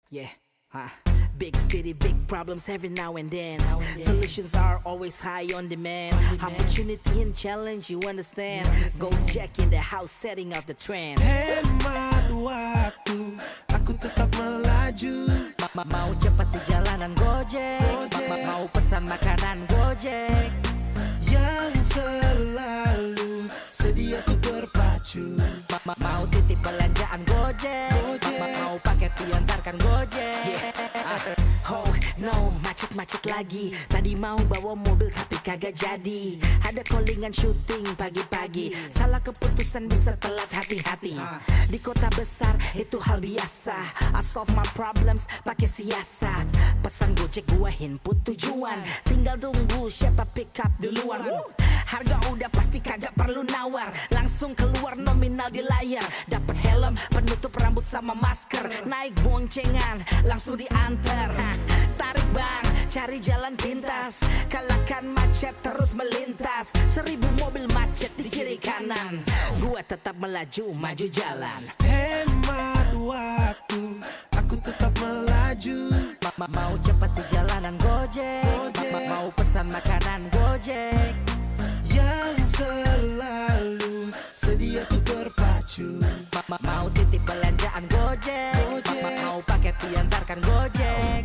Yeah, huh. Big city, big problems every now and then. Solutions are always high on demand. Opportunity and challenge, you understand. Gojek in the house, setting up the trend. Hemat waktu, aku tetap melaju. Mau cepat di jalanan Gojek. Mau pesan makanan Gojek. Yang selalu sedia tuh terpacu. Mau titip belanjaan Gojek. Mau paket diantarkan Gojek. Oh no, macet-macet lagi. Tadi mau bawa mobil tapi kagak jadi. Ada callingan syuting pagi-pagi. Salah keputusan bisa telat, hati-hati. Di kota besar itu hal biasa. I solve my problems pakai siasat. Pesan Gojek gua input tujuan. Tinggal tunggu siapa pick up duluan. Harga udah pasti kagak perlu nawar. Langsung keluar nominal di layar. Dapat helm, penutup rambut sama masker. Naik boncengan, langsung diantar. Tarik bang, cari jalan pintas. Kalahkan macet terus melintas. 1000 mobil macet di kiri kanan. Gua tetap melaju, maju jalan. Hemat waktu, aku tetap melaju. Mau cepat di jalanan Gojek. Mau pesan makanan Gojek. Yang selalu sedia tuh terpacu. Mau titip belanjaan Gojek. Mau paket diantarkan Gojek.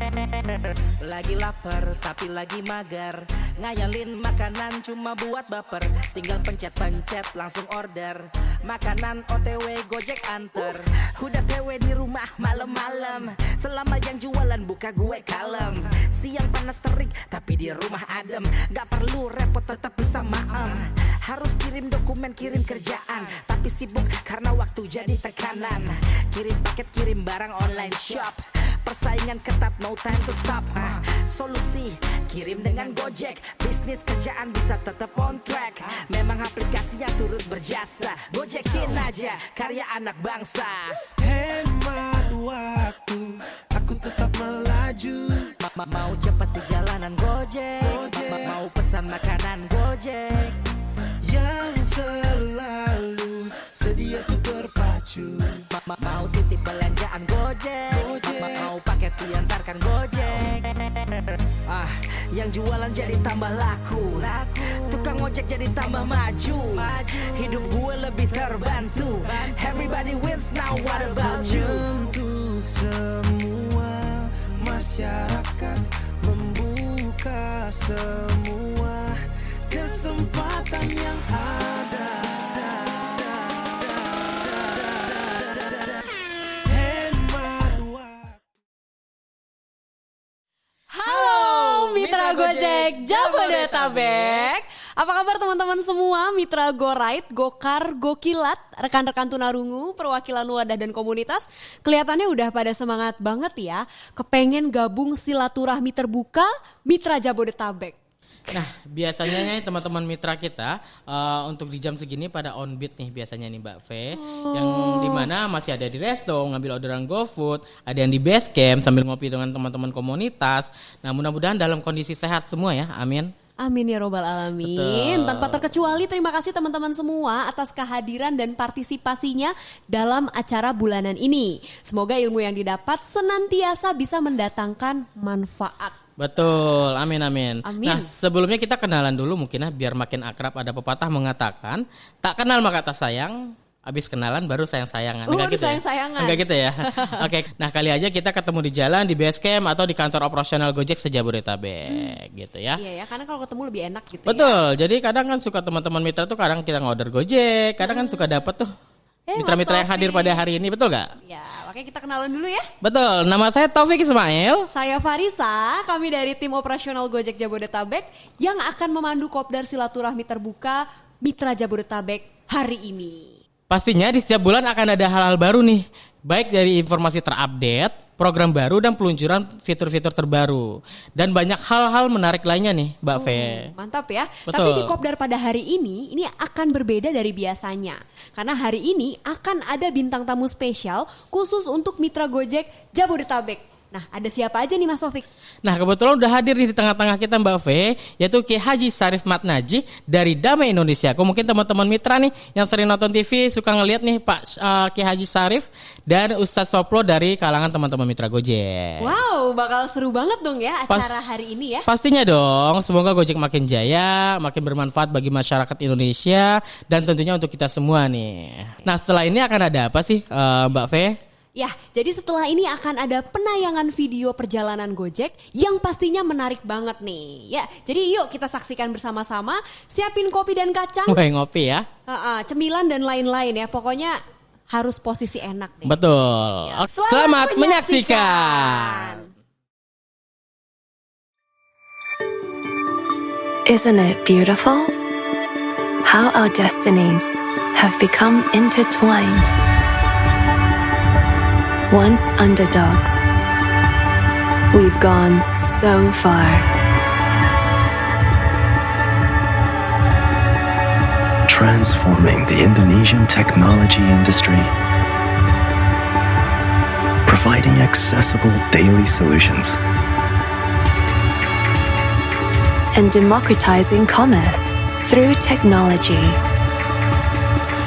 Lagi lapar tapi lagi mager. Ngayalin makanan cuma buat baper. Tinggal pencet-pencet langsung order. Makanan OTW Gojek anter. Udah TW di rumah malam-malam. Selama yang jualan buka gue kalem. Siang panas terik tapi di rumah adem. Gak perlu repot tetap bisa maem. Harus kirim dokumen, kirim kerjaan. Tapi sibuk karena waktu jadi tekanan. Kirim paket, kirim barang online shop. Persaingan ketat, no time to stop. Solusi, kirim dengan Gojek. Bisnis kerjaan bisa tetap on track. Memang aplikasinya turut berjasa. Gojekin aja, karya anak bangsa. Hemat waktu, aku tetap melaju. Mau cepat di jalanan Gojek. Mau pesan makanan Gojek. Yang selalu sedia tuh terpacu. Mau titip belanjaan Gojek. Mau paket diantarkan Gojek. Yang jualan jadi tambah laku. Tukang ojek jadi tambah maju. Hidup gue lebih terbantu. Everybody wins now, what about you? Menyentuh semua masyarakat, membuka semua kesempatan yang ada. Hemat waktu. Halo Mitra Gojek Jabodetabek. Apa kabar teman-teman semua? Mitra Go-Ride, Gokar, Gokilat, rekan-rekan tunarungu, perwakilan wadah dan komunitas. Kelihatannya udah pada semangat banget ya. Kepengen gabung silaturahmi terbuka Mitra Jabodetabek. Nah, biasanya nih teman-teman mitra kita untuk di jam segini pada on beat nih biasanya nih Mbak V, yang dimana masih ada di resto ngambil orderan GoFood, ada yang di base camp sambil ngopi dengan teman-teman komunitas. Nah, mudah-mudahan dalam kondisi sehat semua ya, amin. Amin ya robbal alamin. Betul. Tanpa terkecuali terima kasih teman-teman semua atas kehadiran dan partisipasinya dalam acara bulanan ini. Semoga ilmu yang didapat senantiasa bisa mendatangkan manfaat. Betul, amin amin. Amin. Nah, sebelumnya kita kenalan dulu mungkin biar makin akrab. Ada pepatah mengatakan, tak kenal maka tak sayang, abis kenalan baru sayang-sayangan. Enggak gitu sayang-sayangan. Ya? Enggak gitu ya. Oke, nah kali aja kita ketemu di jalan, di base camp atau di kantor operasional Gojek se-Jabodetabek gitu ya. Iya ya, karena kalau ketemu lebih enak gitu. Betul, jadi kadang kan suka teman-teman mitra tuh kadang kita ngorder Gojek, kadang kan suka dapet tuh mitra-mitra yang hadir pada hari ini, betul gak? Ya, makanya kita kenalan dulu ya. Betul, nama saya Taufik Ismail. Saya Farisa, kami dari tim operasional Gojek Jabodetabek yang akan memandu kopdar silaturahmi terbuka Mitra Jabodetabek hari ini. Pastinya di setiap bulan akan ada hal-hal baru nih, baik dari informasi terupdate, program baru dan peluncuran fitur-fitur terbaru. Dan banyak hal-hal menarik lainnya nih Mbak V. Mantap ya. Betul. Tapi di kopdar pada hari ini akan berbeda dari biasanya. Karena hari ini akan ada bintang tamu spesial khusus untuk Mitra Gojek Jabodetabek. Nah, ada siapa aja nih Mas Taufik? Nah, kebetulan udah hadir nih di tengah-tengah kita Mbak V, yaitu Kiai Haji Sarif Matnaji dari Damai Indonesia. Mungkin teman-teman mitra nih yang sering nonton TV suka ngeliat nih Pak Kiai Haji Sarif dan Ustadz Soplo dari kalangan teman-teman mitra Gojek. Wow, bakal seru banget dong ya acara hari ini ya. Pastinya dong, semoga Gojek makin jaya, makin bermanfaat bagi masyarakat Indonesia dan tentunya untuk kita semua nih. Nah, setelah ini akan ada apa sih Mbak V? Ya, jadi setelah ini akan ada penayangan video perjalanan Gojek yang pastinya menarik banget nih. Ya, jadi yuk kita saksikan bersama-sama. Siapin kopi dan kacang, Wah, ngopi ya. cemilan dan lain-lain ya. Pokoknya harus posisi enak nih. Betul. Ya, Selamat menyaksikan. Isn't it beautiful? How our destinies have become intertwined. Once underdogs, we've gone so far. Transforming the Indonesian technology industry, providing accessible daily solutions, And democratizing commerce through technology.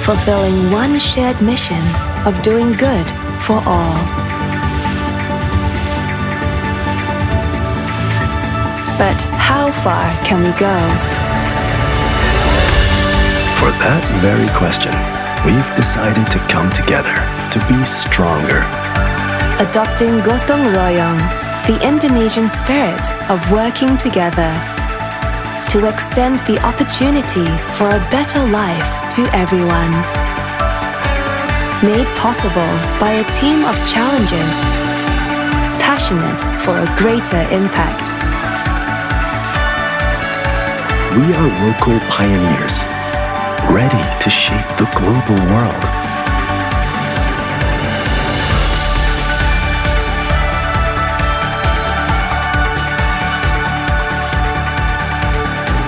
Fulfilling one shared mission of doing good for all. But how far can we go? For that very question, we've decided to come together to be stronger. Adopting Gotong Royong, the Indonesian spirit of working together to extend the opportunity for a better life to everyone. Made possible by a team of challengers, passionate for a greater impact. We are local pioneers, ready to shape the global world.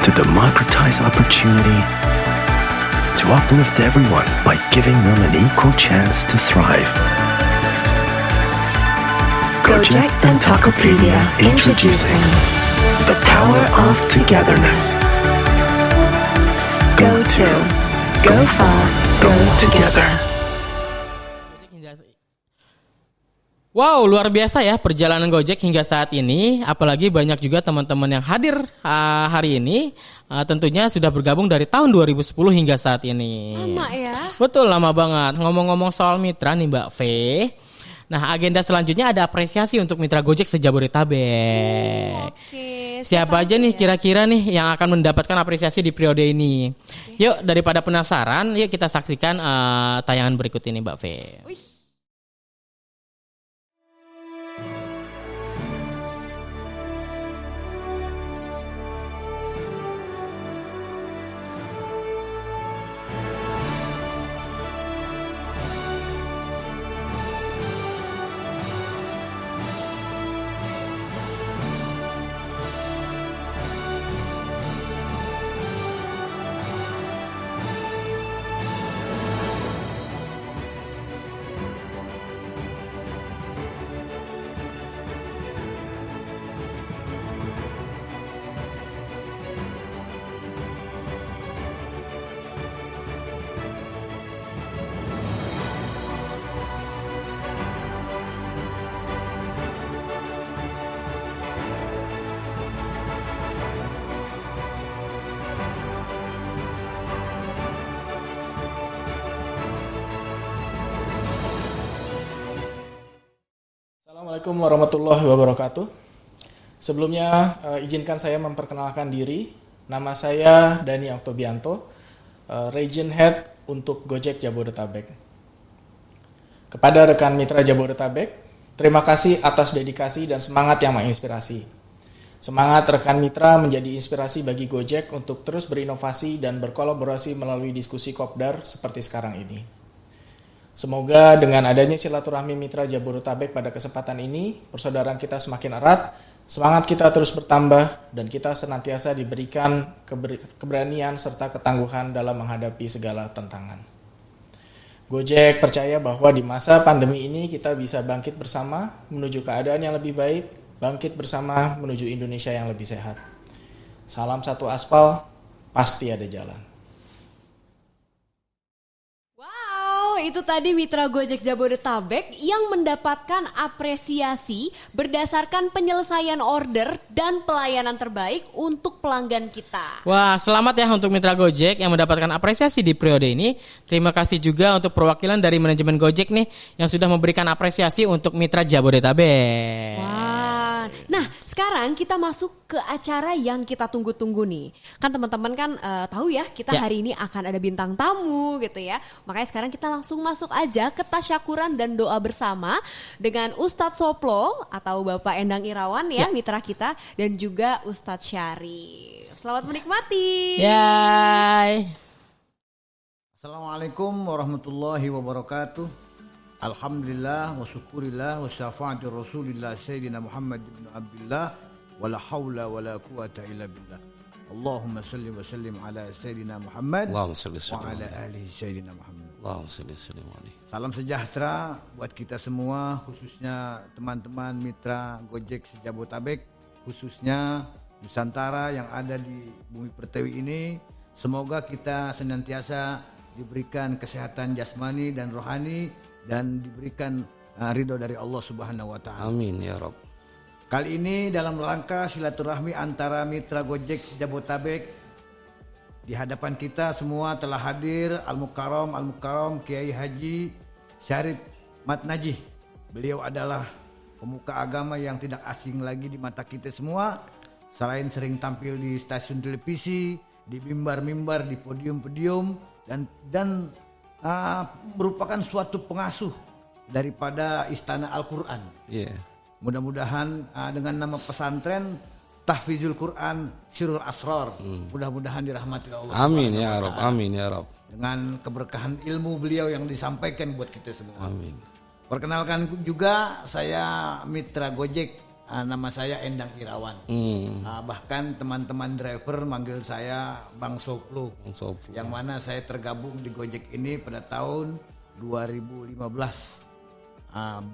To democratize opportunity, to uplift everyone by giving them an equal chance to thrive. Gojek and Tokopedia introducing the power of togetherness. Go to, go far, go together. Wow, luar biasa ya perjalanan Gojek hingga saat ini. Apalagi banyak juga teman-teman yang hadir hari ini. Tentunya sudah bergabung dari tahun 2010 hingga saat ini. Lama ya. Betul, lama banget. Ngomong-ngomong soal mitra nih Mbak V. Nah, agenda selanjutnya ada apresiasi untuk mitra Gojek se-Jabodetabek. Oke. Siapa aja nih kira-kira nih yang akan mendapatkan apresiasi di periode ini? Yuk, daripada penasaran, yuk kita saksikan tayangan berikut ini Mbak V. Wih. Assalamualaikum warahmatullahi wabarakatuh. Sebelumnya izinkan saya memperkenalkan diri. Nama saya Dani Oktobianto, Region Head untuk Gojek Jabodetabek. Kepada rekan mitra Jabodetabek, terima kasih atas dedikasi dan semangat yang menginspirasi. Semangat rekan mitra menjadi inspirasi bagi Gojek untuk terus berinovasi dan berkolaborasi melalui diskusi Kopdar seperti sekarang ini. Semoga dengan adanya silaturahmi mitra Jabodetabek pada kesempatan ini, persaudaraan kita semakin erat, semangat kita terus bertambah, dan kita senantiasa diberikan keberanian serta ketangguhan dalam menghadapi segala tantangan. Gojek percaya bahwa di masa pandemi ini kita bisa bangkit bersama menuju keadaan yang lebih baik, bangkit bersama menuju Indonesia yang lebih sehat. Salam satu aspal, pasti ada jalan. Wow, itu tadi mitra Gojek Jabodetabek yang mendapatkan apresiasi berdasarkan penyelesaian order dan pelayanan terbaik untuk pelanggan kita. Wah, selamat ya untuk mitra Gojek yang mendapatkan apresiasi di periode ini. Terima kasih juga untuk perwakilan dari manajemen Gojek nih yang sudah memberikan apresiasi untuk mitra Jabodetabek. Wah, nah sekarang kita masuk ke acara yang kita tunggu-tunggu nih. Kan teman-teman kan tahu ya kita hari ini akan ada bintang tamu gitu ya. Makanya sekarang kita langsung masuk aja ke tasyakuran dan doa bersama dengan Ustadz Soplo atau Bapak Endang Irawan ya mitra kita, dan juga Ustadz Syarif. Selamat menikmati. Yay. Assalamualaikum warahmatullahi wabarakatuh. Alhamdulillah wa syukurillah wa syafa'ati rasulillah Sayyidina Muhammad ibn Abdullah wa la hawla wa la quwata illa billah. Allahumma salli wa sallim ala Sayyidina Muhammad wa ala alihi Sayyidina Muhammad. Salam sejahtera buat kita semua, khususnya teman-teman mitra Gojek Jabodetabek, khususnya Nusantara yang ada di bumi pertiwi ini. Semoga kita senantiasa diberikan kesehatan jasmani dan rohani dan diberikan ridho dari Allah Subhanahu wa taala. Amin ya Rabb. Kali ini dalam rangka silaturahmi antara mitra Gojek Jabodetabek, di hadapan kita semua telah hadir Al-Mukarram Kiai Haji Syarif Matnajih. Beliau adalah pemuka agama yang tidak asing lagi di mata kita semua. Selain sering tampil di stasiun televisi, di mimbar-mimbar, di podium-podium, dan merupakan suatu pengasuh daripada Istana Al-Quran. Mudah-mudahan dengan nama pesantren Tahfizul Quran Sirul Asrar, mudah-mudahan dirahmati Allah. Amin ya Rabb, amin ya Rabb. Dengan keberkahan ilmu beliau yang disampaikan buat kita semua. Amin. Perkenalkan juga, saya mitra Gojek, nama saya Endang Irawan. Bahkan teman-teman driver manggil saya Bang Soplo. Yang mana saya tergabung di Gojek ini pada tahun 2015.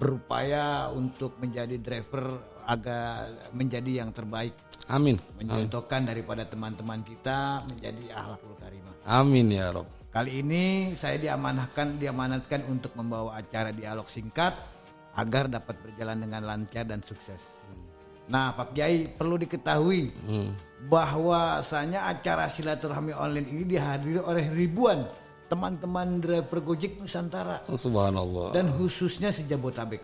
Berupaya untuk menjadi driver agar menjadi yang terbaik. Amin. Mencontohkan daripada teman-teman kita menjadi akhlakul karimah. Amin ya Rabb. Kali ini saya diamanatkan untuk membawa acara dialog singkat agar dapat berjalan dengan lancar dan sukses. Nah, Pak Kiai, perlu diketahui bahwasanya acara silaturahmi online ini dihadiri oleh ribuan teman-teman driver Gojek Nusantara. Subhanallah. Dan khususnya se-Jabodetabek.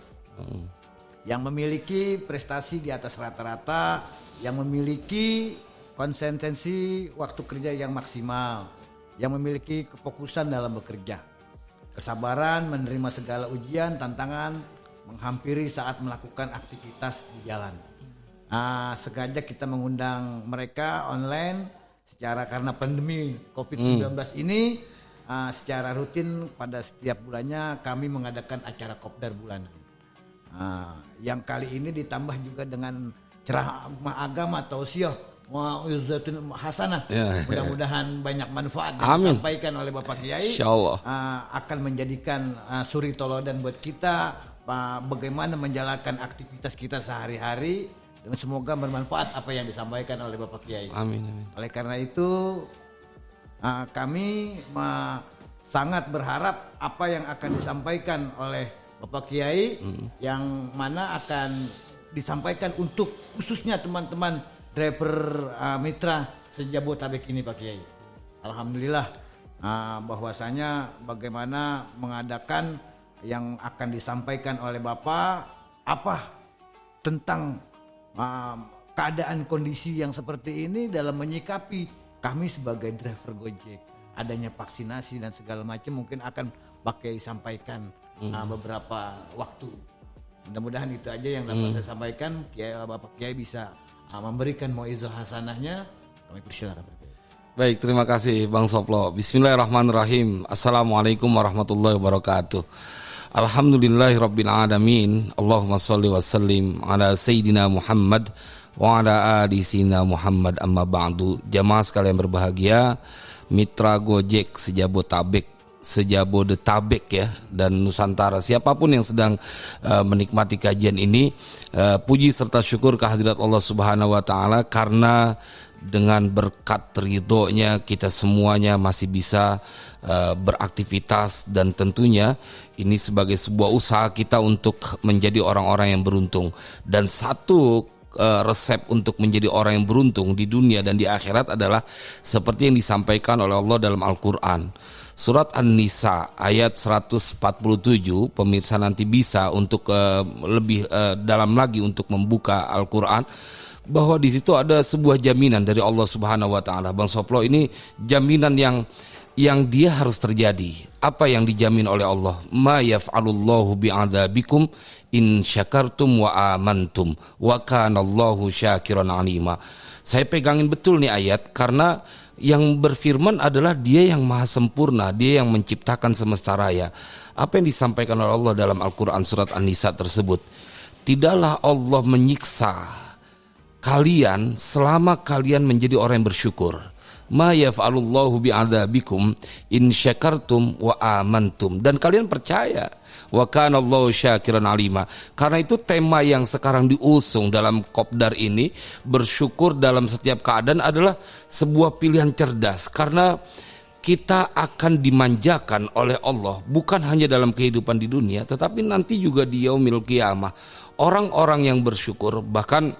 Yang memiliki prestasi di atas rata-rata, yang memiliki konsistensi waktu kerja yang maksimal, yang memiliki kefokusan dalam bekerja, kesabaran menerima segala ujian, tantangan, menghampiri saat melakukan aktivitas di jalan. Sengaja kita mengundang mereka online secara karena pandemi COVID-19 ini. Secara rutin pada setiap bulannya kami mengadakan acara kopdar bulanan. Yang kali ini ditambah juga dengan ceramah agama tausiah mau'izatun hasanah. Mudah-mudahan banyak manfaat yang disampaikan oleh Bapak Kiai. Insyaallah akan menjadikan suri toladan buat kita bagaimana menjalankan aktivitas kita sehari-hari, dan semoga bermanfaat apa yang disampaikan oleh Bapak Kiai. Amin. Oleh karena itu kami sangat berharap apa yang akan disampaikan oleh Bapak Kiai yang mana akan disampaikan untuk khususnya teman-teman driver mitra se-Jabodetabek ini, Pak Kiai. Alhamdulillah bahwasanya bagaimana mengadakan yang akan disampaikan oleh Bapak apa tentang keadaan kondisi yang seperti ini dalam menyikapi kami sebagai driver Gojek, adanya vaksinasi dan segala macam, mungkin akan pakai sampaikan beberapa waktu. Mudah-mudahan itu aja yang dapat saya sampaikan. Bapak Kiai bisa memberikan mau'izah hasanahnya. Kami persilakan. Baik, terima kasih Bang Soplo. Bismillahirrahmanirrahim. Assalamualaikum warahmatullahi wabarakatuh. Alhamdulillahirabbil alamin. Allahumma shalli wa sallim ala Sayyidina Muhammad wa ala ali Sayyidina Muhammad, amma ba'du. Jamaah sekalian berbahagia, mitra Gojek se-Jabodetabek sejabodetabek ya dan Nusantara. Siapapun yang sedang menikmati kajian ini, puji serta syukur kehadirat Allah Subhanahu wa taala karena dengan berkat ridhonya kita semuanya masih bisa beraktivitas, dan tentunya ini sebagai sebuah usaha kita untuk menjadi orang-orang yang beruntung. Dan satu resep untuk menjadi orang yang beruntung di dunia dan di akhirat adalah seperti yang disampaikan oleh Allah dalam Al-Quran. Surat An-Nisa ayat 147, pemirsa nanti bisa untuk lebih dalam lagi untuk membuka Al-Quran, bahwa di situ ada sebuah jaminan dari Allah Subhanahu wa taala. Bang Soplo, ini jaminan yang dia harus terjadi. Apa yang dijamin oleh Allah? Ma yaf'alullahu bi'adzabikum in syakartum wa amantum wa kanallahu syakiran alima. Saya pegangin betul nih ayat karena yang berfirman adalah Dia yang maha sempurna, Dia yang menciptakan semesta raya. Apa yang disampaikan oleh Allah dalam Al-Quran surat An-Nisa tersebut? Tidaklah Allah menyiksa kalian selama kalian menjadi orang yang bersyukur. Ma yaf'alullahu bi'adzabikum in syakartum wa amantum. Dan kalian percaya. Wa kanallahu syakiran alima. Karena itu tema yang sekarang diusung dalam Kopdar ini, bersyukur dalam setiap keadaan, adalah sebuah pilihan cerdas. Karena kita akan dimanjakan oleh Allah bukan hanya dalam kehidupan di dunia, tetapi nanti juga di yaumil qiyamah. Orang-orang yang bersyukur, bahkan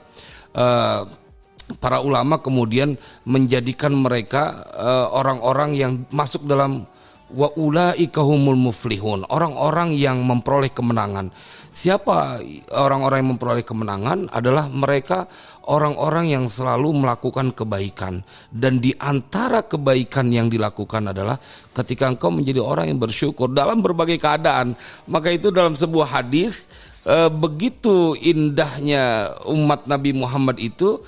para ulama kemudian menjadikan mereka orang-orang yang masuk dalam wa ulaika humul muflihun, orang-orang yang memperoleh kemenangan. Siapa orang-orang yang memperoleh kemenangan? Adalah mereka orang-orang yang selalu melakukan kebaikan, dan di antara kebaikan yang dilakukan adalah ketika engkau menjadi orang yang bersyukur dalam berbagai keadaan. Maka itu dalam sebuah hadis, begitu indahnya umat Nabi Muhammad itu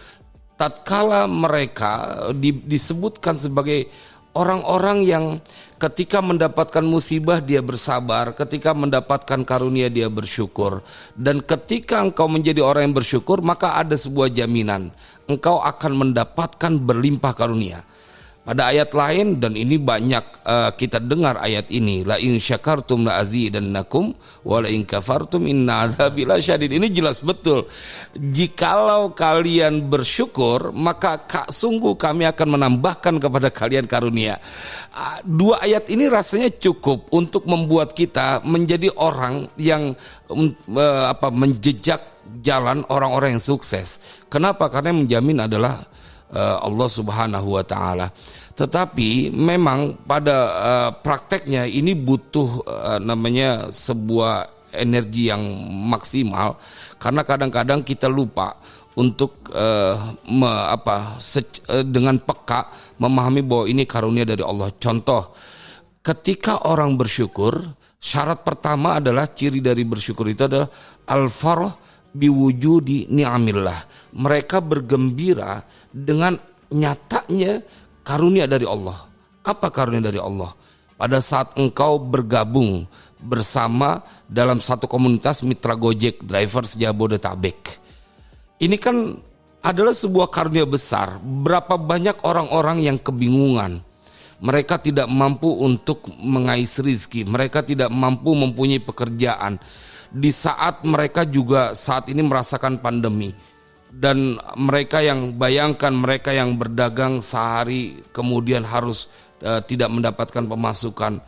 tatkala mereka disebutkan sebagai orang-orang yang ketika mendapatkan musibah dia bersabar, ketika mendapatkan karunia dia bersyukur. Dan ketika engkau menjadi orang yang bersyukur, maka ada sebuah jaminan, engkau akan mendapatkan berlimpah karunia. Pada ayat lain, dan ini banyak kita dengar ayat ini, la in syakartum la azidannakum wa la in kafartum inna adzabi lasyadid. Ini jelas betul, jikalau kalian bersyukur maka sungguh kami akan menambahkan kepada kalian karunia. Dua ayat ini rasanya cukup untuk membuat kita menjadi orang yang menjejak jalan orang-orang yang sukses. Kenapa? Karena yang menjamin adalah Allah Subhanahu wa taala. Tetapi memang pada prakteknya ini butuh namanya sebuah energi yang maksimal, karena kadang-kadang kita lupa untuk dengan peka memahami bahwa ini karunia dari Allah. Contoh, ketika orang bersyukur, syarat pertama adalah, ciri dari bersyukur itu adalah al-farah biwujudi ni'amillah. Mereka bergembira dengan nyatanya karunia dari Allah. Apa karunia dari Allah? Pada saat engkau bergabung bersama dalam satu komunitas mitra Gojek driver Jabodetabek. Ini kan adalah sebuah karunia besar. Berapa banyak orang-orang yang kebingungan. Mereka tidak mampu untuk mengais rizki. Mereka tidak mampu mempunyai pekerjaan. Di saat mereka juga saat ini merasakan pandemi, dan mereka yang bayangkan mereka yang berdagang sehari kemudian harus tidak mendapatkan pemasukan.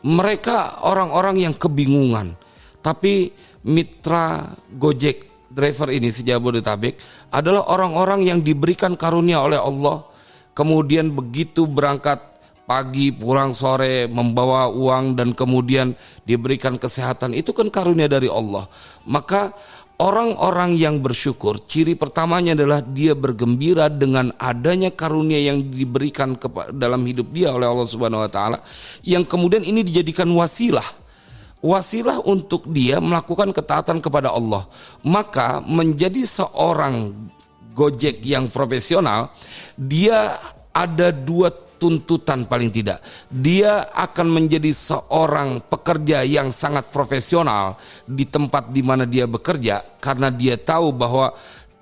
Mereka orang-orang yang kebingungan. Tapi mitra Gojek driver ini Jabodetabek adalah orang-orang yang diberikan karunia oleh Allah. Kemudian begitu berangkat pagi pulang sore membawa uang dan kemudian diberikan kesehatan, itu kan karunia dari Allah. Maka orang-orang yang bersyukur, ciri pertamanya adalah dia bergembira dengan adanya karunia yang diberikan dalam hidup dia oleh Allah Subhanahu wa taala, yang kemudian ini dijadikan wasilah untuk dia melakukan ketaatan kepada Allah. Maka menjadi seorang Gojek yang profesional, dia ada dua tuntutan paling tidak. Dia akan menjadi seorang pekerja yang sangat profesional di tempat di mana dia bekerja, karena dia tahu bahwa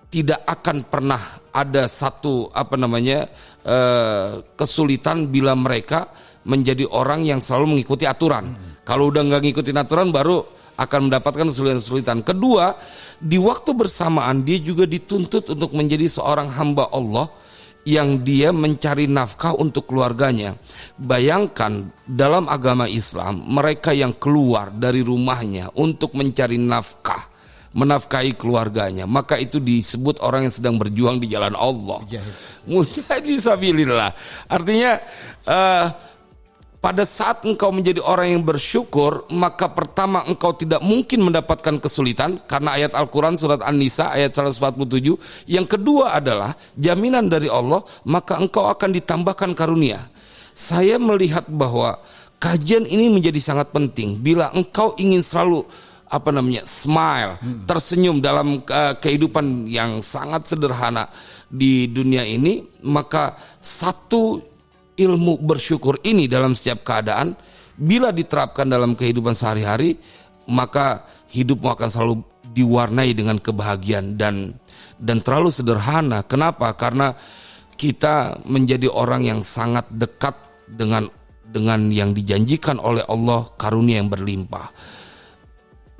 tidak akan pernah ada satu kesulitan bila mereka menjadi orang yang selalu mengikuti aturan. Kalau udah nggak ngikutin aturan baru akan mendapatkan kesulitan-kesulitan. Kedua, di waktu bersamaan dia juga dituntut untuk menjadi seorang hamba Allah yang dia mencari nafkah untuk keluarganya. Bayangkan dalam agama Islam, mereka yang keluar dari rumahnya untuk mencari nafkah, menafkahi keluarganya, maka itu disebut orang yang sedang berjuang di jalan Allah. Mujahid fisabilillah. Artinya pada saat engkau menjadi orang yang bersyukur, maka pertama engkau tidak mungkin mendapatkan kesulitan karena ayat Al-Quran surat An-Nisa ayat 147. Yang kedua adalah jaminan dari Allah, maka engkau akan ditambahkan karunia. Saya melihat bahwa kajian ini menjadi sangat penting bila engkau ingin selalu smile, tersenyum dalam kehidupan yang sangat sederhana di dunia ini, maka satu ilmu bersyukur ini dalam setiap keadaan bila diterapkan dalam kehidupan sehari-hari, maka hidupmu akan selalu diwarnai dengan kebahagiaan dan terlalu sederhana. Kenapa? Karena kita menjadi orang yang sangat dekat dengan yang dijanjikan oleh Allah, karunia yang berlimpah.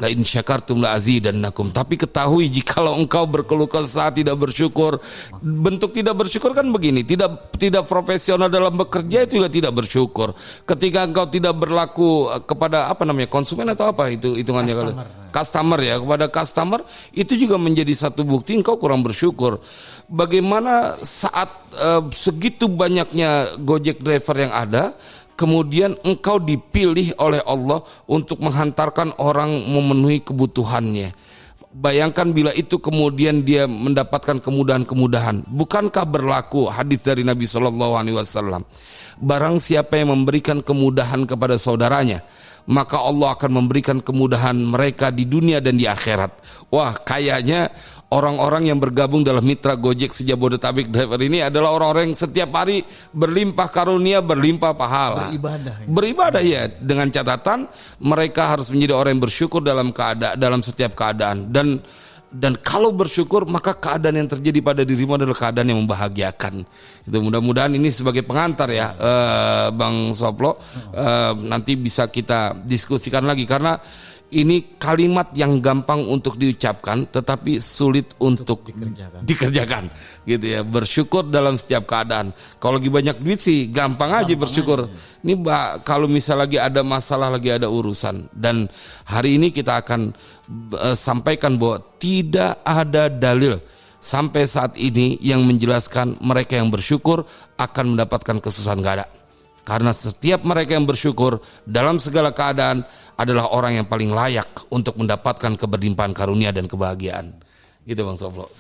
La in syakartum la azidannakum. Tapi ketahui jikalau engkau berkeluh kesah, tidak bersyukur, bentuk tidak bersyukur kan begini, tidak profesional dalam bekerja itu juga tidak bersyukur. Ketika engkau tidak berlaku kepada konsumen atau apa itu hitungannya, kalau customer ya, kepada customer itu juga menjadi satu bukti engkau kurang bersyukur. Bagaimana saat segitu banyaknya Gojek driver yang ada, kemudian engkau dipilih oleh Allah untuk menghantarkan orang memenuhi kebutuhannya. Bayangkan bila itu kemudian dia mendapatkan kemudahan-kemudahan. Bukankah berlaku hadis dari Nabi SAW? Barang siapa yang memberikan kemudahan kepada saudaranya, maka Allah akan memberikan kemudahan mereka di dunia dan di akhirat. Wah, kayaknya orang-orang yang bergabung dalam mitra Gojek Sejabodetabek Driver ini adalah orang-orang yang setiap hari berlimpah karunia, berlimpah pahala. Beribadah ya, dengan catatan mereka harus menjadi orang yang bersyukur dalam setiap keadaan. Dan kalau bersyukur, maka keadaan yang terjadi pada dirimu adalah keadaan yang membahagiakan. Itu mudah-mudahan ini sebagai pengantar ya, Bang Soplo, nanti bisa kita diskusikan lagi karena ini kalimat yang gampang untuk diucapkan tetapi sulit untuk dikerjakan gitu ya. Bersyukur dalam setiap keadaan. Kalau lagi banyak duit sih gampang aja bersyukur. Ini kalau misal lagi ada masalah, lagi ada urusan. Dan hari ini kita akan sampaikan bahwa tidak ada dalil sampai saat ini yang menjelaskan mereka yang bersyukur akan mendapatkan kesusahan. Gak ada. Karena setiap mereka yang bersyukur dalam segala keadaan adalah orang yang paling layak untuk mendapatkan keberlimpahan karunia dan kebahagiaan. Gitu Bang Soflo.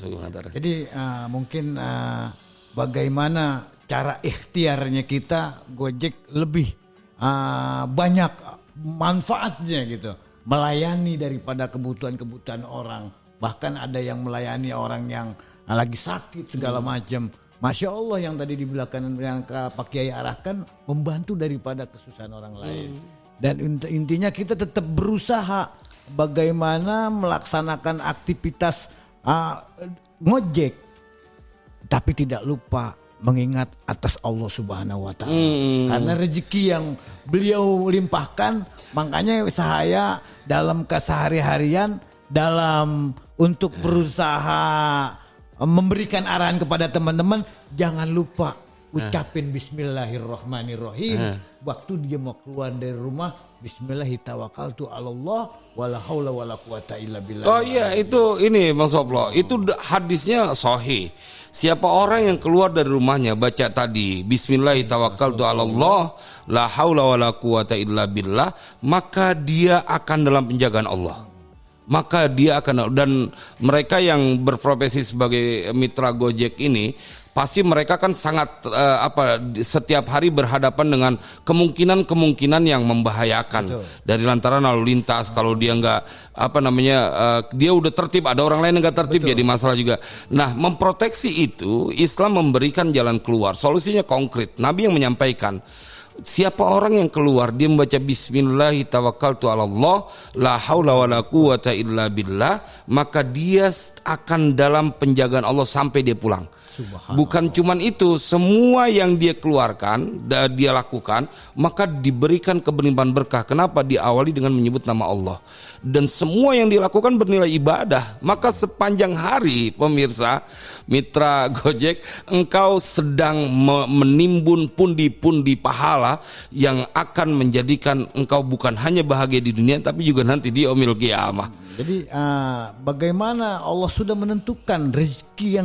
Jadi mungkin bagaimana cara ikhtiarnya kita Gojek lebih banyak manfaatnya gitu. Melayani daripada kebutuhan-kebutuhan orang. Bahkan ada yang melayani orang yang lagi sakit segala macam. Masya Allah yang tadi di belakang yang Pak Kiai arahkan membantu daripada kesusahan orang lain. Dan intinya kita tetap berusaha bagaimana melaksanakan aktivitas ngojek. Tapi tidak lupa mengingat atas Allah Subhanahu wa Ta'ala. Karena rezeki yang beliau limpahkan, makanya saya dalam kesehari-harian dalam untuk berusaha memberikan arahan kepada teman-teman, jangan lupa ucapin bismillahirrahmanirrahim. Waktu dia mau keluar dari rumah, bismillahirrahmanirrahim, Allah wala haula wala quwata illa billah. Oh iya, itu ini Bang Soplo, itu hadisnya sahih. Siapa orang yang keluar dari rumahnya baca tadi bismillahirrahmanirrahim, la haula wala quwata illa billah, maka dia akan dalam penjagaan Allah. Maka dia akan, dan mereka yang berprofesi sebagai mitra Gojek ini pasti mereka kan sangat setiap hari berhadapan dengan kemungkinan yang membahayakan. Betul. Dari lantaran lalu lintas, kalau dia nggak dia udah tertib, ada orang lain yang nggak tertib. Betul. Jadi masalah juga. Nah, memproteksi itu Islam memberikan jalan keluar, solusinya konkret. Nabi yang menyampaikan, Siapa orang yang keluar dia membaca bismillahi tawakkaltu 'alallah la haula wala quwata illa billah, maka dia akan dalam penjagaan Allah sampai dia pulang. Bukan cuman itu, semua yang dia keluarkan dan dia lakukan maka diberikan keberlimpahan berkah. Kenapa? Diawali dengan menyebut nama Allah. Dan semua yang dilakukan bernilai ibadah. Maka sepanjang hari, pemirsa mitra Gojek, engkau sedang menimbun pundi-pundi pahala yang akan menjadikan engkau bukan hanya bahagia di dunia tapi juga nanti di yaumil qiyamah. Jadi bagaimana Allah sudah menentukan rezeki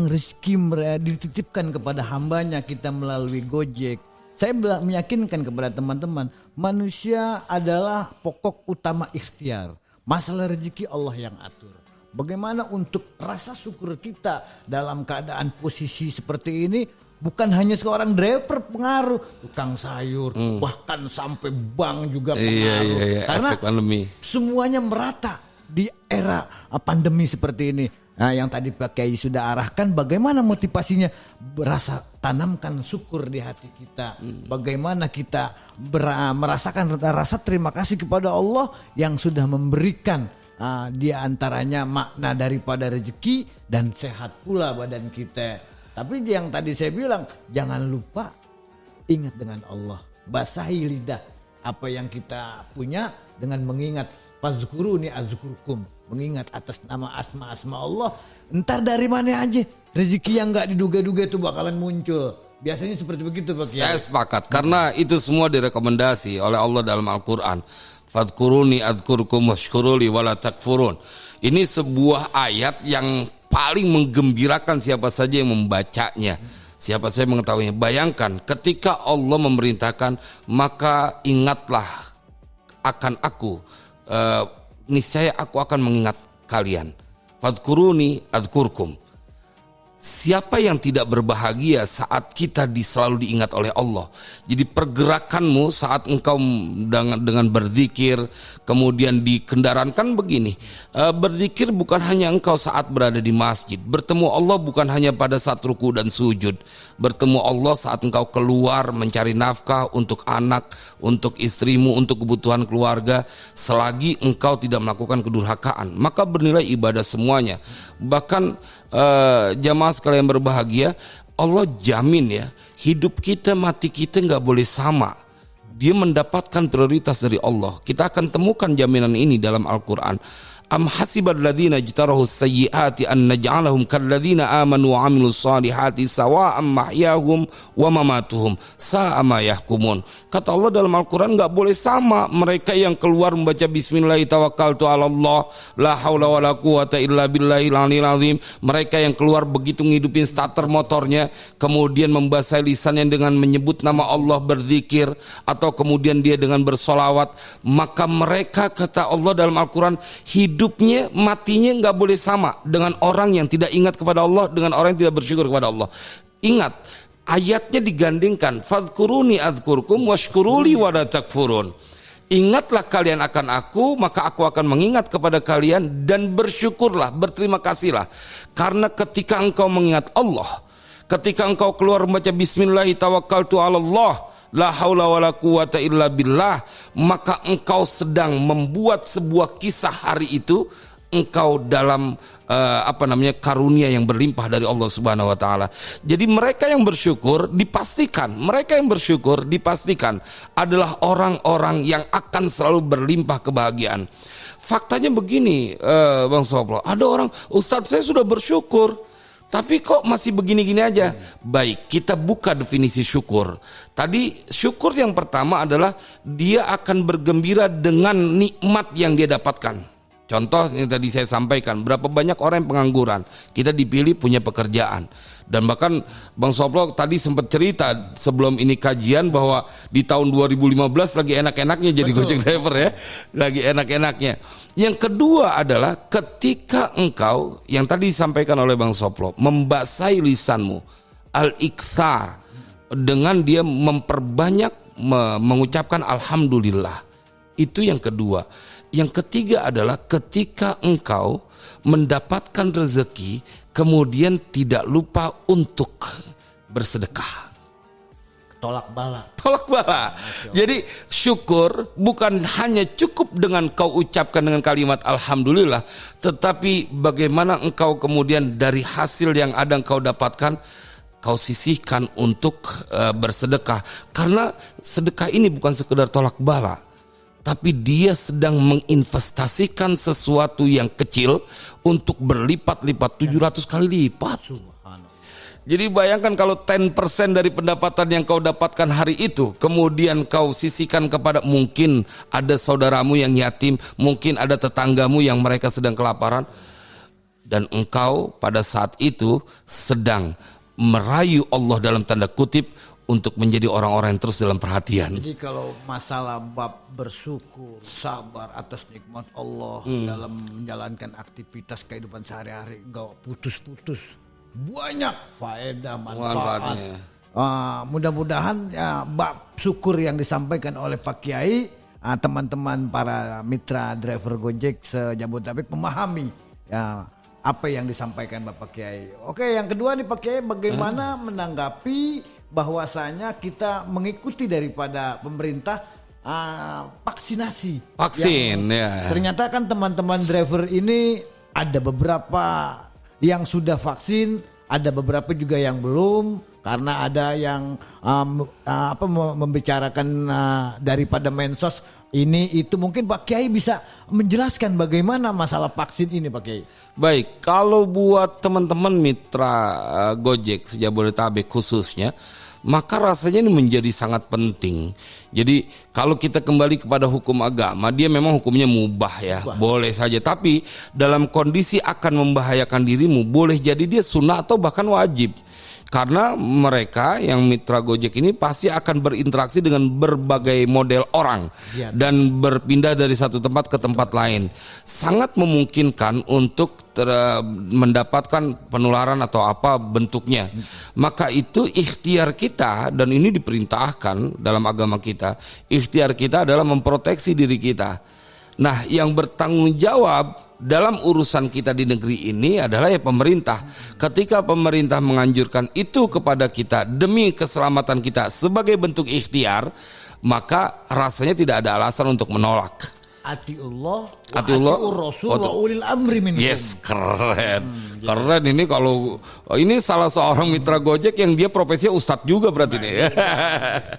dititipkan kepada hambanya kita melalui Gojek. Saya meyakinkan kepada teman-teman, manusia adalah pokok utama ikhtiar. Masalah rezeki Allah yang atur. Bagaimana untuk rasa syukur kita dalam keadaan posisi seperti ini, bukan hanya seorang driver pengaruh, tukang sayur, bahkan sampai bank juga pengaruh. Karena semuanya merata di era pandemi seperti ini. Nah, yang tadi Pak Kiai sudah arahkan, bagaimana motivasinya? Tanamkan syukur di hati kita. Bagaimana kita merasakan rasa terima kasih kepada Allah yang sudah memberikan di antaranya makna daripada rezeki dan sehat pula badan kita. Tapi yang tadi saya bilang, jangan lupa ingat dengan Allah. Basahi lidah apa yang kita punya dengan mengingat. Fazkuruni azkurkum, mengingat atas nama asma-asma Allah. Entar dari mana aja rezeki yang gak diduga-duga itu bakalan muncul. Biasanya seperti begitu Pak Kiai. Saya sepakat, karena itu semua direkomendasi oleh Allah dalam Al-Quran. Fadkuruni adzkurkum washkuruli wala takfurun. Ini sebuah ayat yang paling menggembirakan siapa saja yang membacanya, siapa saja yang mengetahuinya. Bayangkan ketika Allah memerintahkan, maka ingatlah akan aku, niscaya aku akan mengingat kalian. Fadkuruni adzkurkum. Siapa yang tidak berbahagia saat kita selalu diingat oleh Allah? Jadi pergerakanmu saat engkau dengan berzikir, kemudian di kendaraan kan begini. Berzikir bukan hanya engkau saat berada di masjid. Bertemu Allah bukan hanya pada saat ruku dan sujud. Bertemu Allah saat engkau keluar mencari nafkah untuk anak, untuk istrimu, untuk kebutuhan keluarga. Selagi engkau tidak melakukan kedurhakaan, maka bernilai ibadah semuanya. Bahkan jamaah sekalian berbahagia, Allah jamin ya, hidup kita mati kita nggak boleh sama. Dia mendapatkan prioritas dari Allah. Kita akan temukan jaminan ini dalam Al-Quran. Am hasibal ladzina ijtarahu sayyiati an naj'alahum kalladzina amanu wa 'amilus solihati sawa'am mahyahum wa mamatuhum sa'a ma yahkumun. Kata Allah dalam Al-Quran, enggak boleh sama mereka yang keluar membaca bismillahi tawakkaltu 'alallah la haula wala quwata illa billahil aliyil azim. Mereka yang keluar begitu ngidupin starter motornya, kemudian membasahi lisannya dengan menyebut nama Allah, berzikir, atau kemudian dia dengan bersolawat, maka mereka, kata Allah dalam Al-Quran, hidupnya, matinya nggak boleh sama dengan orang yang tidak ingat kepada Allah, dengan orang yang tidak bersyukur kepada Allah. Ingat, ayatnya digandingkan, fadkuruni adzkurkum washkuruli wala takfurun. Ingatlah kalian akan aku, maka aku akan mengingat kepada kalian, dan bersyukurlah, berterima kasihlah. Karena ketika engkau mengingat Allah, ketika engkau keluar membaca bismillahi tawakkaltu 'alallah la haula wala quwata illa billah, maka engkau sedang membuat sebuah kisah hari itu engkau dalam karunia yang berlimpah dari Allah Subhanahu wa taala. Jadi mereka yang bersyukur dipastikan adalah orang-orang yang akan selalu berlimpah kebahagiaan. Faktanya begini, Bang Soplo, ada orang, Ustadz saya sudah bersyukur tapi kok masih begini-gini aja. Baik, kita buka definisi syukur. Tadi syukur yang pertama adalah dia akan bergembira dengan nikmat yang dia dapatkan. Contoh yang tadi saya sampaikan, berapa banyak orang yang pengangguran, kita dipilih punya pekerjaan. Dan bahkan Bang Soplo tadi sempat cerita sebelum ini kajian bahwa di tahun 2015 lagi enak-enaknya jadi Gojek driver ya. Lagi enak-enaknya. Yang kedua adalah ketika engkau, yang tadi disampaikan oleh Bang Soplo, membasahi lisanmu, al-ikthar, dengan dia memperbanyak mengucapkan alhamdulillah. Itu yang kedua. Yang ketiga adalah ketika engkau mendapatkan rezeki, kemudian tidak lupa untuk bersedekah. tolak bala. Tolak bala. Jadi syukur bukan hanya cukup dengan kau ucapkan dengan kalimat alhamdulillah, tetapi bagaimana engkau kemudian dari hasil yang ada engkau dapatkan kau sisihkan untuk bersedekah. Karena sedekah ini bukan sekedar tolak bala, tapi dia sedang menginvestasikan sesuatu yang kecil untuk berlipat-lipat 700 kali lipat. Jadi bayangkan kalau 10% dari pendapatan yang kau dapatkan hari itu kemudian kau sisihkan kepada, mungkin ada saudaramu yang yatim, mungkin ada tetanggamu yang mereka sedang kelaparan, dan engkau pada saat itu sedang merayu Allah dalam tanda kutip untuk menjadi orang-orang yang terus dalam perhatian. Jadi kalau masalah bab bersyukur, sabar atas nikmat Allah dalam menjalankan aktivitas kehidupan sehari-hari, enggak putus-putus. Banyak faedah, manfaat. Mudah-mudahan ya, bab syukur yang disampaikan oleh Pak Kiai, teman-teman para mitra driver Gojek se-Jabodetabek memahami ya apa yang disampaikan Bapak Kiai. Oke, yang kedua nih Pak Kiai, bagaimana menanggapi bahwasanya kita mengikuti daripada pemerintah vaksinasi. Vaksin ya. Ternyata kan teman-teman driver ini ada beberapa yang sudah vaksin, ada beberapa juga yang belum, karena ada yang membicarakan daripada mensos ini itu. Mungkin Pak Kiai bisa menjelaskan bagaimana masalah vaksin ini Pak Kiai. Baik, kalau buat teman-teman mitra Gojek se-Jabodetabek khususnya, maka rasanya ini menjadi sangat penting. Jadi kalau kita kembali kepada hukum agama, dia memang hukumnya mubah ya, boleh saja. Tapi dalam kondisi akan membahayakan dirimu, boleh jadi dia sunnah atau bahkan wajib. Karena mereka yang mitra Gojek ini pasti akan berinteraksi dengan berbagai model orang dan berpindah dari satu tempat ke tempat lain. Sangat memungkinkan untuk mendapatkan penularan atau apa bentuknya. Maka itu ikhtiar kita, dan ini diperintahkan dalam agama kita. Ikhtiar kita adalah memproteksi diri kita. Nah, yang bertanggung jawab dalam urusan kita di negeri ini adalah ya pemerintah. Ketika pemerintah menganjurkan itu kepada kita demi keselamatan kita sebagai bentuk ikhtiar, maka rasanya tidak ada alasan untuk menolak. Atiullah, Rasul wa ulil amri minkum. Yes, keren. Keren ini. Kalau ini salah seorang mitra Gojek yang dia profesinya ustadz juga berarti nih.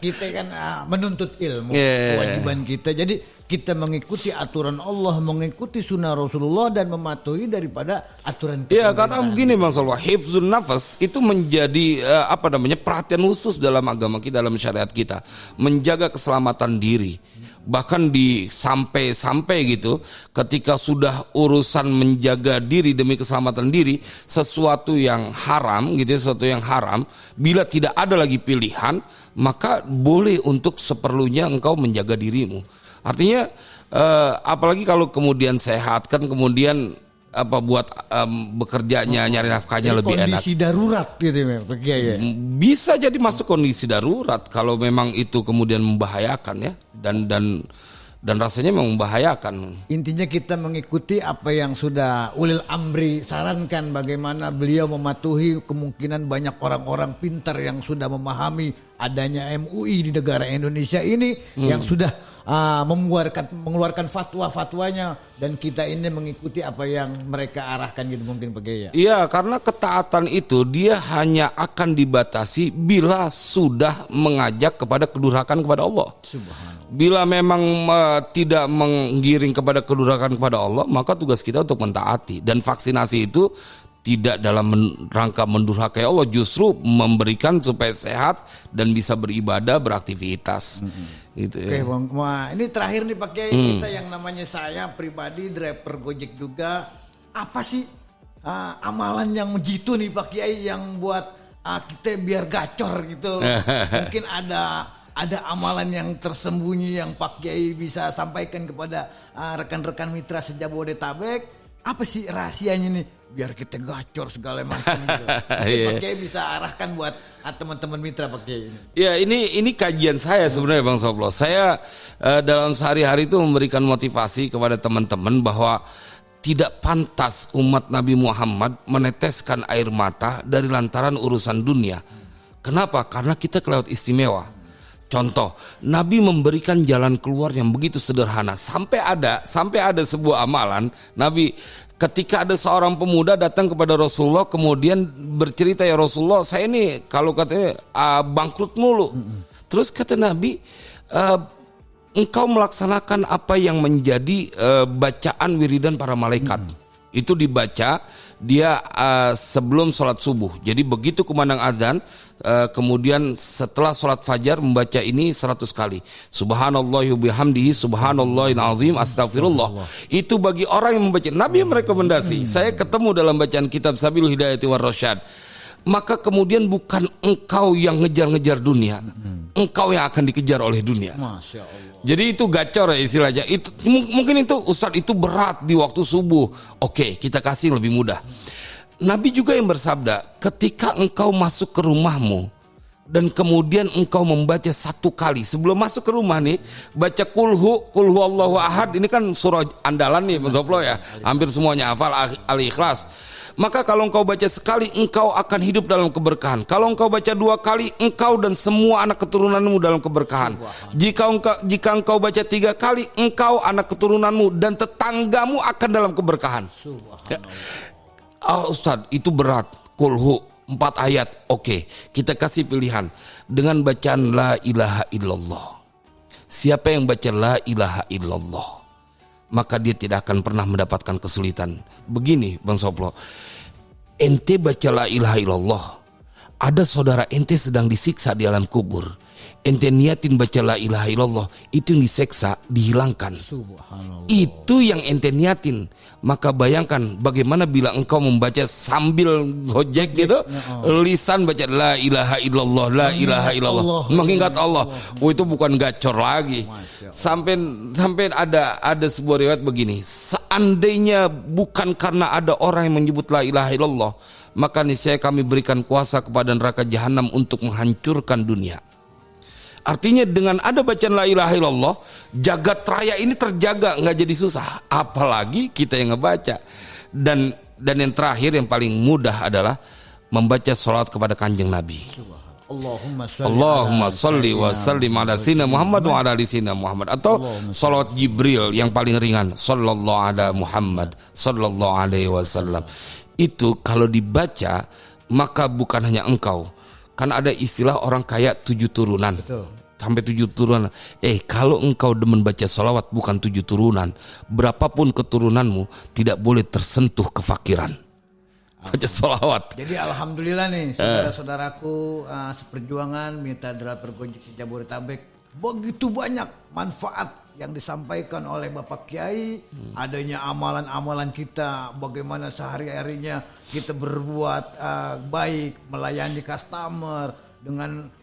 Kita kan menuntut ilmu, kewajiban kita. Jadi kita mengikuti aturan Allah, mengikuti sunnah Rasulullah, dan mematuhi daripada aturan kita. Iya, karena begini Bang Salwa, hifzun nafas itu menjadi perhatian khusus dalam agama kita, dalam syariat kita, menjaga keselamatan diri. Bahkan sampai gitu, ketika sudah urusan menjaga diri demi keselamatan diri, sesuatu yang haram gitu, sesuatu yang haram, bila tidak ada lagi pilihan, maka boleh untuk seperlunya engkau menjaga dirimu. Artinya apalagi kalau kemudian sehat, kan kemudian buat bekerjanya, nyari nafkahnya lebih enak. Kondisi darurat gitu ya. Bisa jadi masuk kondisi darurat kalau memang itu kemudian membahayakan ya, dan rasanya memang membahayakan. Intinya kita mengikuti apa yang sudah ulil amri sarankan, bagaimana beliau mematuhi. Kemungkinan banyak orang-orang pintar yang sudah memahami adanya MUI di negara Indonesia ini yang sudah mengeluarkan fatwa-fatwanya, dan kita ini mengikuti apa yang mereka arahkan gitu mungkin Pak. Iya, karena ketaatan itu dia hanya akan dibatasi bila sudah mengajak kepada kedurhakaan kepada Allah. Subhanallah. Bila memang tidak menggiring kepada kedurhakaan kepada Allah, maka tugas kita untuk mentaati. Dan vaksinasi itu tidak dalam rangka mendurhakai Allah, justru memberikan supaya sehat dan bisa beribadah, beraktivitas. Gitu ya. Oke Bang, ini terakhir nih Pak Kiai, kita yang namanya saya pribadi driver Gojek juga, apa sih amalan yang jitu nih Pak Kiai yang buat kita biar gacor gitu? Mungkin ada amalan yang tersembunyi yang Pak Kiai bisa sampaikan kepada rekan-rekan mitra se-Jabodetabek. Apa sih rahasianya nih biar kita gacor segala macam gitu. Pak Kiai bisa arahkan buat teman-teman mitra Pak Kiai ini. Ya, ini kajian saya sebenarnya Bang Soplo. Saya dalam sehari-hari itu memberikan motivasi kepada teman-teman bahwa tidak pantas umat Nabi Muhammad meneteskan air mata dari lantaran urusan dunia. Kenapa? Karena kita kelewat istimewa. Contoh, Nabi memberikan jalan keluar yang begitu sederhana. Sampai ada sebuah amalan, Nabi ketika ada seorang pemuda datang kepada Rasulullah kemudian bercerita, ya Rasulullah, saya ini kalau katanya bangkrut mulu. Terus kata Nabi, engkau melaksanakan apa yang menjadi bacaan wiridan para malaikat. Itu dibaca dia sebelum sholat subuh. Jadi begitu kumandang azan, kemudian setelah sholat fajar membaca ini 100 kali. Subhanallahi bihamdihi, subhanallahil azim, astagfirullah. Itu bagi orang yang membaca. Nabi merekomendasi. Saya ketemu dalam bacaan kitab Sabilul Hidayati war Rasyad. Maka kemudian bukan engkau yang ngejar-ngejar dunia, engkau yang akan dikejar oleh dunia. Masya Allah. Jadi itu gacor ya istilahnya. Itu mungkin itu Ustadz itu berat di waktu subuh. Oke, kita kasih lebih mudah. Nabi juga yang bersabda, ketika engkau masuk ke rumahmu dan kemudian engkau membaca 1 kali sebelum masuk ke rumah nih, baca kulhu Allahu ahad. Ini kan surah andalan nih Mas Soplo ya. Hampir semuanya hafal Al-Ikhlas. Maka kalau engkau baca sekali, engkau akan hidup dalam keberkahan. Kalau engkau baca 2 kali, engkau dan semua anak keturunanmu dalam keberkahan. Jika engkau baca 3 kali, engkau, anak keturunanmu dan tetanggamu akan dalam keberkahan. Ya. Ustadz, itu berat. Kulhu 4 ayat. Oke, kita kasih pilihan dengan bacaan la ilaha illallah. Siapa yang baca la ilaha illallah, maka dia tidak akan pernah mendapatkan kesulitan. Begini Bang Soplo, ente baca la ilaha illallah, ada saudara ente sedang disiksa di alam kubur, ente niatin baca la ilaha illallah, itu yang diseksa dihilangkan. Itu yang ente niatin. Maka bayangkan bagaimana bila engkau membaca sambil gojek gitu, lisan baca la ilaha illallah, la ilaha illallah, mengingat Allah. Oh, itu bukan gacor lagi. Sampai ada sebuah riwayat begini, seandainya bukan karena ada orang yang menyebut la ilaha illallah, maka niscaya kami berikan kuasa kepada neraka jahanam untuk menghancurkan dunia. Artinya dengan ada bacaan la ilaha illallah, jagat raya ini terjaga, nggak jadi susah. Apalagi kita yang ngebaca. Dan yang terakhir yang paling mudah adalah membaca salawat kepada kanjeng Nabi. Allahumma salli wa sallim ala sayyidina Muhammad wa ala ali sayyidina Muhammad. Atau salawat Jibril yang paling ringan, sallallahu ala Muhammad sallallahu alaihi wasallam. Itu kalau dibaca, maka bukan hanya engkau. Kan ada istilah orang kaya 7 turunan. Betul. Sampai 7 turunan. Kalau engkau demen baca salawat bukan 7 turunan, berapapun keturunanmu tidak boleh tersentuh kefakiran. Baca salawat. Jadi alhamdulillah nih saudara-saudaraku seperjuangan Mitra Driver Gojek Jabodetabek, begitu banyak manfaat yang disampaikan oleh Bapak Kiai, adanya amalan-amalan kita, bagaimana sehari-harinya kita berbuat baik, melayani customer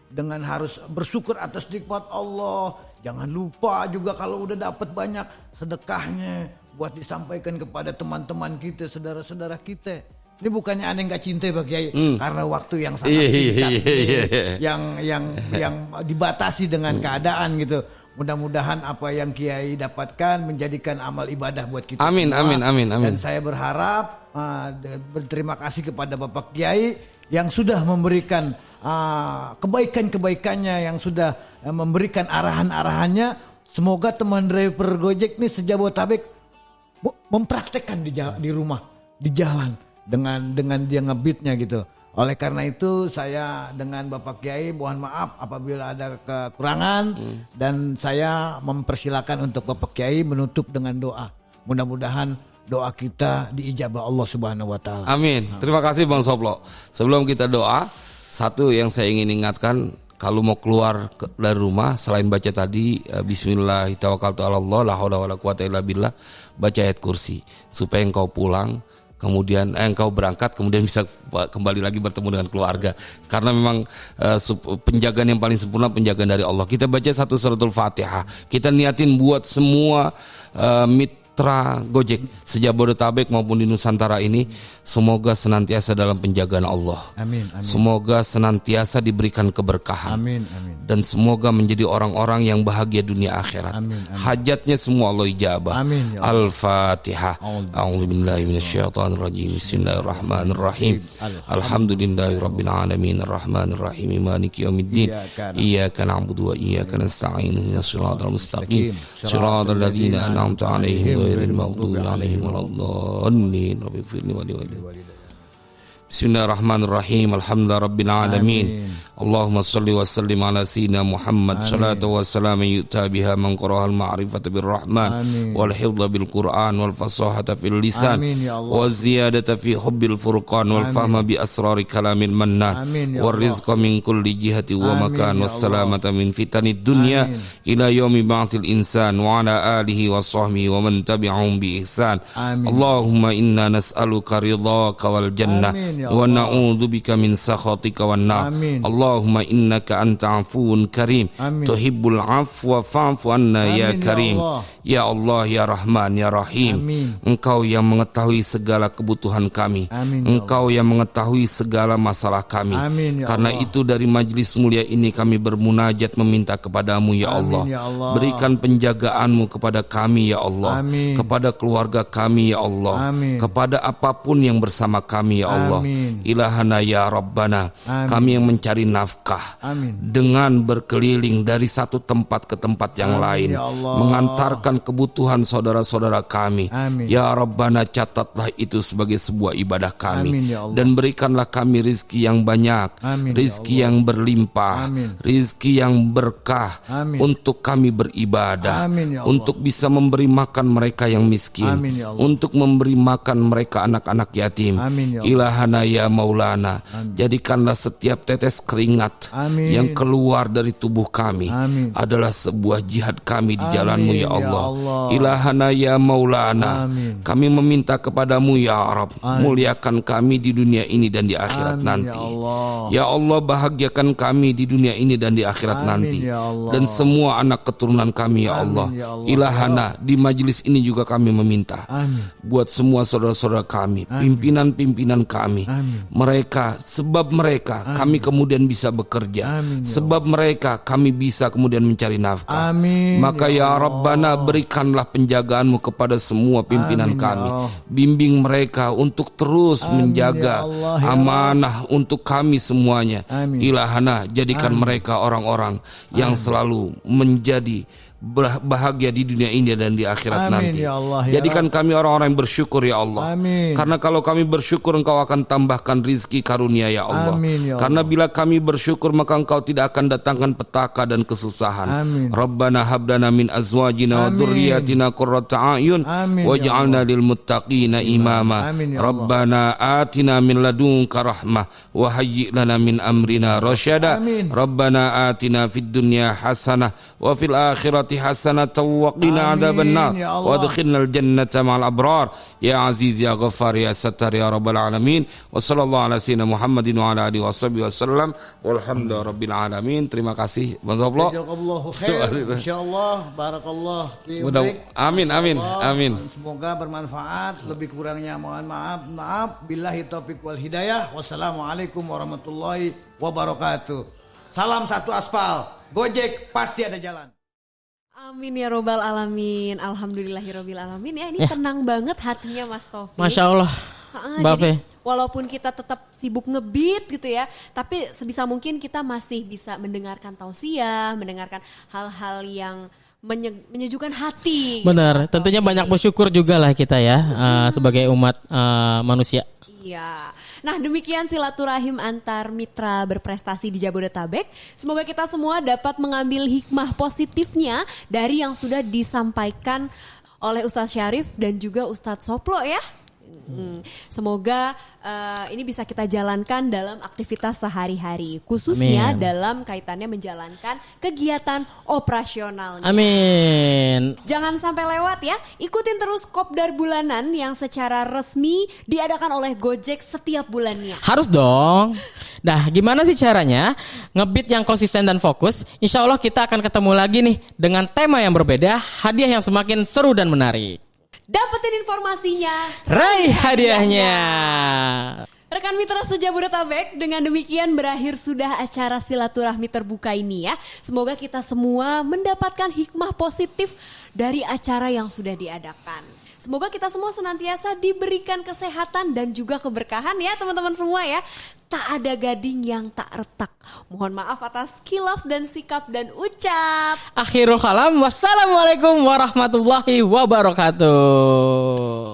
dengan harus bersyukur atas nikmat Allah. Jangan lupa juga kalau udah dapat banyak sedekahnya buat disampaikan kepada teman-teman kita, saudara-saudara kita. Ini bukannya aneh nggak cinta Pak Kiai, karena waktu yang sangat singkat, yang dibatasi dengan keadaan gitu. Mudah-mudahan apa yang Kiai dapatkan menjadikan amal ibadah buat kita semua. Amin. Dan saya berharap berterima kasih kepada Bapak Kiai yang sudah memberikan kebaikan-kebaikannya, yang sudah memberikan arahan-arahannya. Semoga teman driver Gojek nih sejabodetabek mempraktekkan di rumah, di jalan dengan dia ngebeatnya gitu. Oleh karena itu saya dengan Bapak Kiai mohon maaf apabila ada kekurangan dan saya mempersilakan untuk Bapak Kiai menutup dengan doa. Mudah-mudahan doa kita diijabah Allah Subhanahu wa taala. Amin. Terima kasih Bang Soplo. Sebelum kita doa, satu yang saya ingin ingatkan, kalau mau keluar dari rumah selain baca tadi bismillah tawakkaltu 'alallah la haula wala quwata illa billah, baca ayat kursi supaya engkau pulang, kemudian engkau berangkat, kemudian bisa kembali lagi bertemu dengan keluarga. Karena memang penjagaan yang paling sempurna penjagaan dari Allah. Kita baca 1 suratul Fatihah. Kita niatin buat semua mitra Gojek sejabodetabek maupun di Nusantara ini semoga senantiasa dalam penjagaan Allah. Amin. Semoga senantiasa diberikan keberkahan. Amin. Dan semoga menjadi orang-orang yang bahagia dunia akhirat. Amin. Hajatnya semua Allah ijabah. Amin, ya Allah. Al-Fatihah. A'udzubillahi minasyaitonirrajim. Bismillahirrahmanirrahim. Alhamdulillahirabbil alamin arrahmanir rahim maliki yaumiddin. Iyyaka na'budu wa iyyaka nasta'in ihdinas siratal mustaqim. Siratal ladzina an'amta 'alaihim ghairil maghdubi 'alaihim waladdallin. Rabbi firli wa li Bismillahirrahmanirrahim. Alhamdulillahirabbil alamin. Allahumma salli wa sallim ala sayyidina Muhammad salatu wa salam yu'ta biha man qara'al ma'rifata birrahman wal hifdha bil Qur'an wal fasahata fil lisan wa ziyadata fi hubbil furqan wal fahma bi asrari kalamil mannan wal rizqa min kulli jihati wa makan was salamata min fitanid dunya ila yaumi ba'thil insan wa ala alihi wa sahbihi wa man tabi'ahum bi ihsan. Allahumma inna nas'aluka ridhaka wal jannah wa na'udzubika min sakhatika wan nar. Allahumma innaka anta afuwun karim tuhibbul afwa fa'fu anna ya karim. Ya Allah, ya Rahman, ya Rahim. Engkau yang mengetahui segala kebutuhan kami. Engkau yang mengetahui segala masalah kami. Karena itu dari majlis mulia ini kami bermunajat meminta kepadamu ya Allah. Berikan penjagaanmu kepada kami ya Allah. Kepada keluarga kami ya Allah. Kepada apapun yang bersama kami ya Allah. Ilahana ya Rabbana. Kami yang mencari nafkah dengan berkeliling dari satu tempat ke tempat yang lain, mengantarkan kebutuhan saudara-saudara kami. Ya Rabbana, catatlah itu sebagai sebuah ibadah kami. Dan berikanlah kami rizki yang banyak, rizki yang berlimpah, rizki yang berkah untuk kami beribadah, untuk bisa memberi makan mereka yang miskin, untuk memberi makan mereka anak-anak yatim. Ilahana ya Maulana, jadikanlah setiap tetes keringat yang keluar dari tubuh kami adalah sebuah jihad kami di jalanmu ya Allah. Ilahana ya Maulana, kami meminta kepadamu ya Rabb, muliakan kami di dunia ini dan di akhirat nanti. Ya Allah, bahagiakan kami di dunia ini dan di akhirat nanti, dan semua anak keturunan kami ya Allah. Ilahana, di majlis ini juga kami meminta buat semua saudara-saudara kami, pimpinan-pimpinan kami, mereka, sebab mereka kami kemudian bisa bekerja, sebab mereka kami bisa kemudian mencari nafkah. Maka ya Rabbana, berikanlah penjagaanmu kepada semua pimpinan kami. Bimbing mereka untuk terus menjaga amanah untuk kami semuanya. Ilahana, jadikan mereka orang-orang yang selalu menjadi bahagia di dunia ini dan di akhirat nanti. Ya Allah, jadikan kami orang-orang yang bersyukur ya Allah. Karena kalau kami bersyukur, Engkau akan tambahkan rizki karunia ya Allah. Ya Karena bila kami bersyukur, maka Engkau tidak akan datangkan petaka dan kesusahan. Rabbana hablana min azwajina wa dzurriyyatina qurrata a'yun waj'alna lil muttaqina imama. Rabbana atina min ladunka rahmah wa hayyi' lana min amrina rasyada. Rabbana atina fid dunya hasanah wa fil akhirati hasanatan wa qina adzabannar wa adkhilnal jannata ma'al abrar ya aziz ya ghaffar ya sattar ya rabbal alamin. Wa sallallahu ala sayyidina Muhammadin wa ala alihi washabihi wasallam walhamdulillahi rabbil alamin. Terima kasih Bang Soplo. Jazakallahu khair. Insyaallah barakallah. Amin. Semoga bermanfaat. Lebih kurangnya mohon maaf. Billahi taufiq wal hidayah. Wassalamualaikum warahmatullahi wabarakatuh. Salam satu aspal. Gojek pasti ada jalan. Amin ya robbal alamin. Alhamdulillahirabbil alamin. Ya ini tenang banget hatinya Mas Taufik. Masya Allah. Mbak Fe. Walaupun kita tetap sibuk ngebeat gitu ya, tapi sebisa mungkin kita masih bisa mendengarkan tausiah, mendengarkan hal-hal yang menyejukkan hati. Benar, gitu, tentunya banyak bersyukur juga lah kita ya sebagai umat manusia. Iya. Nah, demikian silaturahim antar mitra berprestasi di Jabodetabek. Semoga kita semua dapat mengambil hikmah positifnya dari yang sudah disampaikan oleh Ustadz Syarif dan juga Ustadz Soplo ya. Semoga ini bisa kita jalankan dalam aktivitas sehari-hari, khususnya dalam kaitannya menjalankan kegiatan operasionalnya. Amin. Jangan sampai lewat ya. Ikutin terus Kopdar Bulanan yang secara resmi diadakan oleh Gojek setiap bulannya. Harus dong. Nah, gimana sih caranya ngebeat yang konsisten dan fokus? Insya Allah kita akan ketemu lagi nih dengan tema yang berbeda, hadiah yang semakin seru dan menarik. Dapetin informasinya, Raih hadiahnya. Rekan mitra sejabodetabek, dengan demikian berakhir sudah acara silaturahmi terbuka ini ya. Semoga kita semua mendapatkan hikmah positif dari acara yang sudah diadakan. Semoga kita semua senantiasa diberikan kesehatan dan juga keberkahan ya teman-teman semua ya. Tak ada gading yang tak retak. Mohon maaf atas khilaf dan sikap dan ucap. Akhirul kalam, wassalamualaikum warahmatullahi wabarakatuh.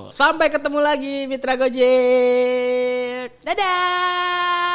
Sampai ketemu lagi Mitra Gojek. Dadah.